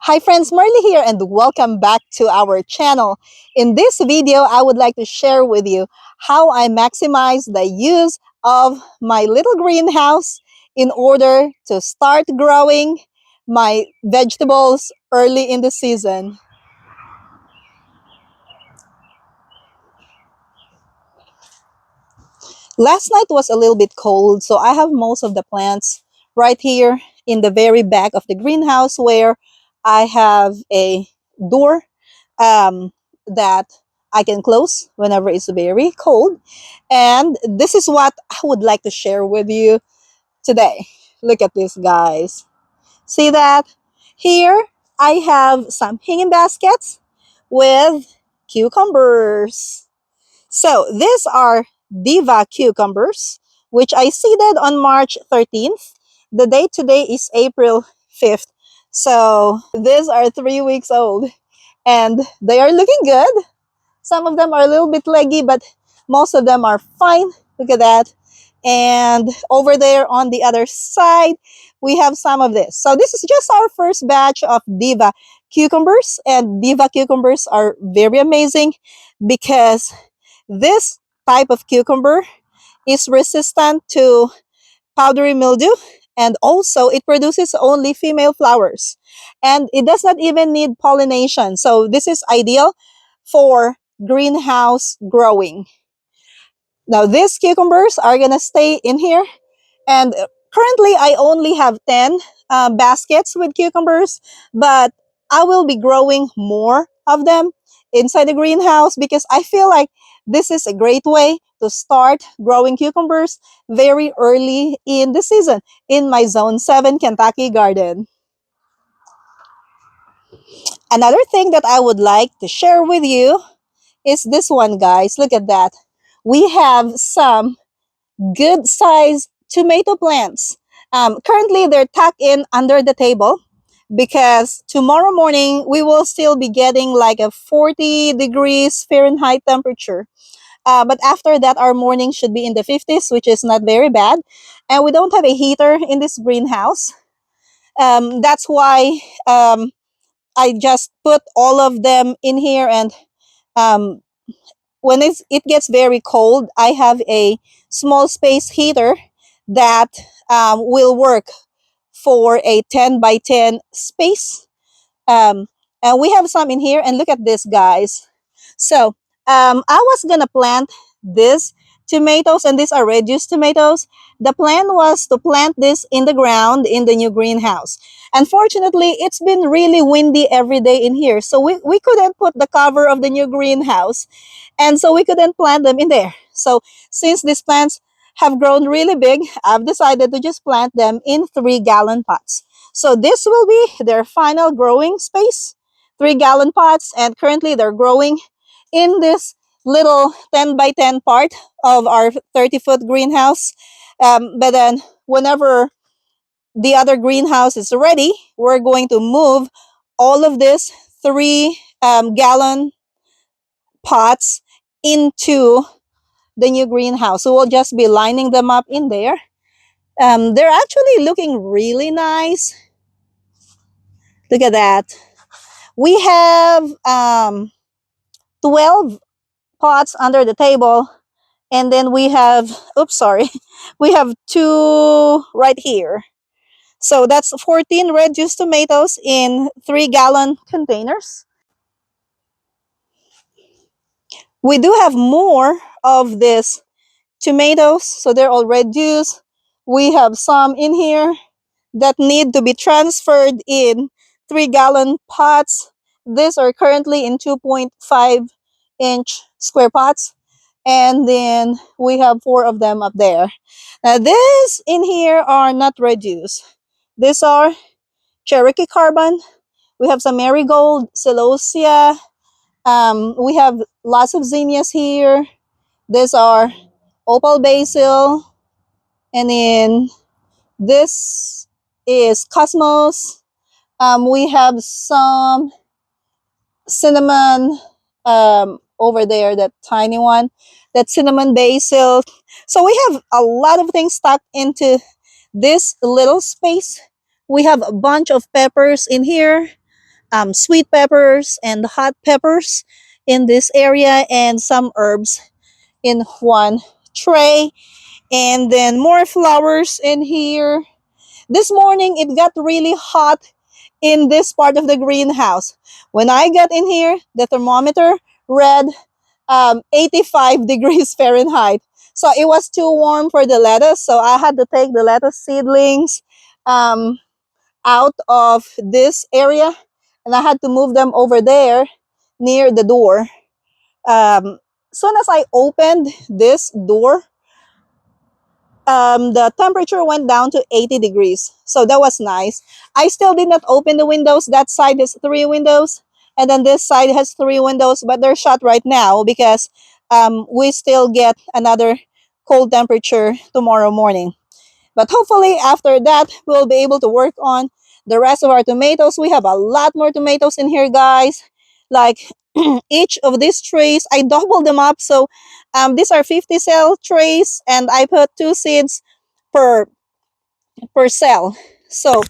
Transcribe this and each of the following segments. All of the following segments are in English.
Hi friends, Marley here and welcome back to our channel. In this video, I would like to share with you how I maximize the use of my little greenhouse in order to start growing my vegetables early in the season. Last night was a little bit cold, so I have most of the plants right here in the very back of the greenhouse where I have a door that I can close whenever it's very cold. And this is what I would like to share with you today. Look at this, guys. See that? Here I have some hanging baskets with cucumbers. So these are Diva cucumbers, which I seeded on March 13th. The date today is April 5th. So these are 3 weeks old and they are looking good. Some of them are a little bit leggy, but most of them are fine. Look at that. And over there on the other side, we have some of this. So this is just our first batch of Diva cucumbers. And Diva cucumbers are very amazing because this type of cucumber is resistant to powdery mildew, and also it produces only female flowers and it does not even need pollination, so this is ideal for greenhouse growing. Now these cucumbers are gonna stay in here, and currently I only have 10 baskets with cucumbers, but I will be growing more of them inside the greenhouse because I feel like this is a great way to start growing cucumbers very early in the season in my Zone 7 Kentucky garden. Another thing that I would like to share with you is this one, guys. Look at that. We have some good sized tomato plants. Currently, they're tucked in under the table because tomorrow morning we will still be getting like a 40 degrees Fahrenheit temperature. But after that, our morning should be in the 50s, which is not very bad. And we don't have a heater in this greenhouse. That's why I just put all of them in here. And um, when it gets very cold, I have a small space heater that will work for a 10 by 10 space. Um, and we have some in here, and look at this, guys. So I was gonna plant this tomatoes, and these are reduced tomatoes. The plan was to plant this in the ground in the new greenhouse. Unfortunately, it's been really windy every day in here, so we couldn't put the cover of the new greenhouse, and so we couldn't plant them in there. So since these plants have grown really big, I've decided to just plant them in 3-gallon pots. So this will be their final growing space, 3-gallon pots, and currently they're growing in this little 10 by 10 part of our 30-foot greenhouse. But then whenever the other greenhouse is ready, we're going to move all of this 3-gallon pots into the new greenhouse. So we'll just be lining them up in there. They're actually looking really nice. Look at that. We have 12 pots under the table, and then we have, oops, sorry, we have 2 right here. So that's 14 red juice tomatoes in 3-gallon containers. We do have more of this tomatoes, so they're all red juice. We have some in here that need to be transferred in 3-gallon pots. These are currently in 2.5-inch square pots. And then we have 4 of them up there. Now these in here are not red juice. These are Cherokee Carbon. We have some marigold, celosia. We have lots of zinnias here. These are opal basil. And then this is cosmos. We have some cinnamon over there, that tiny one, that cinnamon basil. So we have a lot of things stuck into this little space. We have a bunch of peppers in here. sweet peppers and hot peppers in this area, and some herbs in one tray, and then more flowers in here. This morning it got really hot in this part of the greenhouse. When I got in here, the thermometer read 85 degrees Fahrenheit. So it was too warm for the lettuce. So I had to take the lettuce seedlings um, out of this area, and I had to move them over there near the door. Soon as I opened this door, the temperature went down to 80 degrees. So that was nice. I still did not open the windows. That side has 3 windows, and then this side has 3 windows, but they're shut right now because we still get another cold temperature tomorrow morning. But hopefully after that, we'll be able to work on the rest of our tomatoes. We have a lot more tomatoes in here, guys. Like each of these trays, I doubled them up. So these are 50 cell trays, and I put 2 seeds per cell. So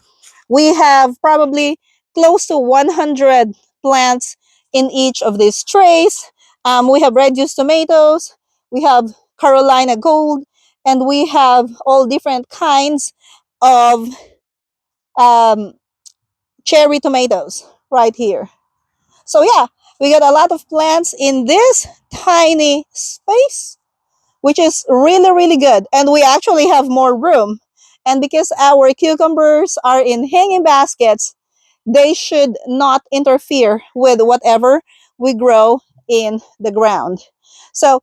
we have probably close to 100 plants in each of these trays. We have red juice tomatoes, we have Carolina Gold, and we have all different kinds of um, cherry tomatoes right here. So yeah, we got a lot of plants in this tiny space, which is really, really good. And we actually have more room. And because our cucumbers are in hanging baskets, they should not interfere with whatever we grow in the ground. So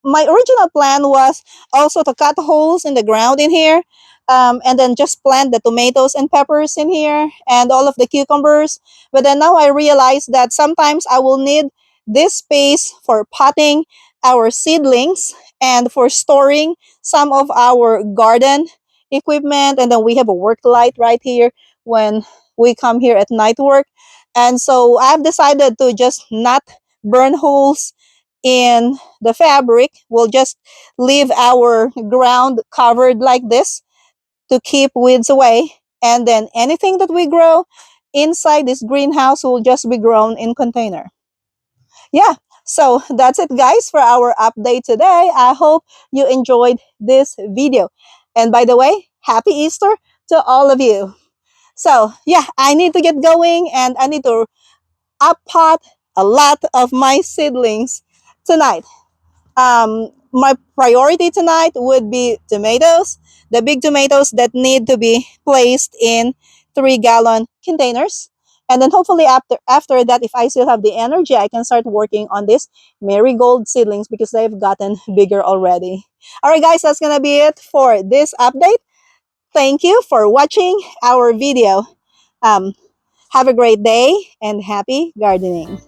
my original plan was also to cut holes in the ground in here, and then just plant the tomatoes and peppers in here and all of the cucumbers. But then now I realize that sometimes I will need this space for potting our seedlings and for storing some of our garden equipment. And then we have a work light right here when we come here at night work. And so I've decided to just not burn holes in the fabric. We'll just leave our ground covered like this to keep weeds away. And then anything that we grow inside this greenhouse will just be grown in container. Yeah, so that's it, guys, for our update today. I hope you enjoyed this video. And by the way, happy Easter to all of you. So yeah, I need to get going, and I need to up pot a lot of my seedlings tonight. My priority tonight would be tomatoes, the big tomatoes that need to be placed in 3-gallon containers. And then hopefully after that, if I still have the energy, I can start working on this marigold seedlings because they've gotten bigger already. All right, guys, that's gonna be it for this update. Thank you for watching our video. Um, have a great day and happy gardening.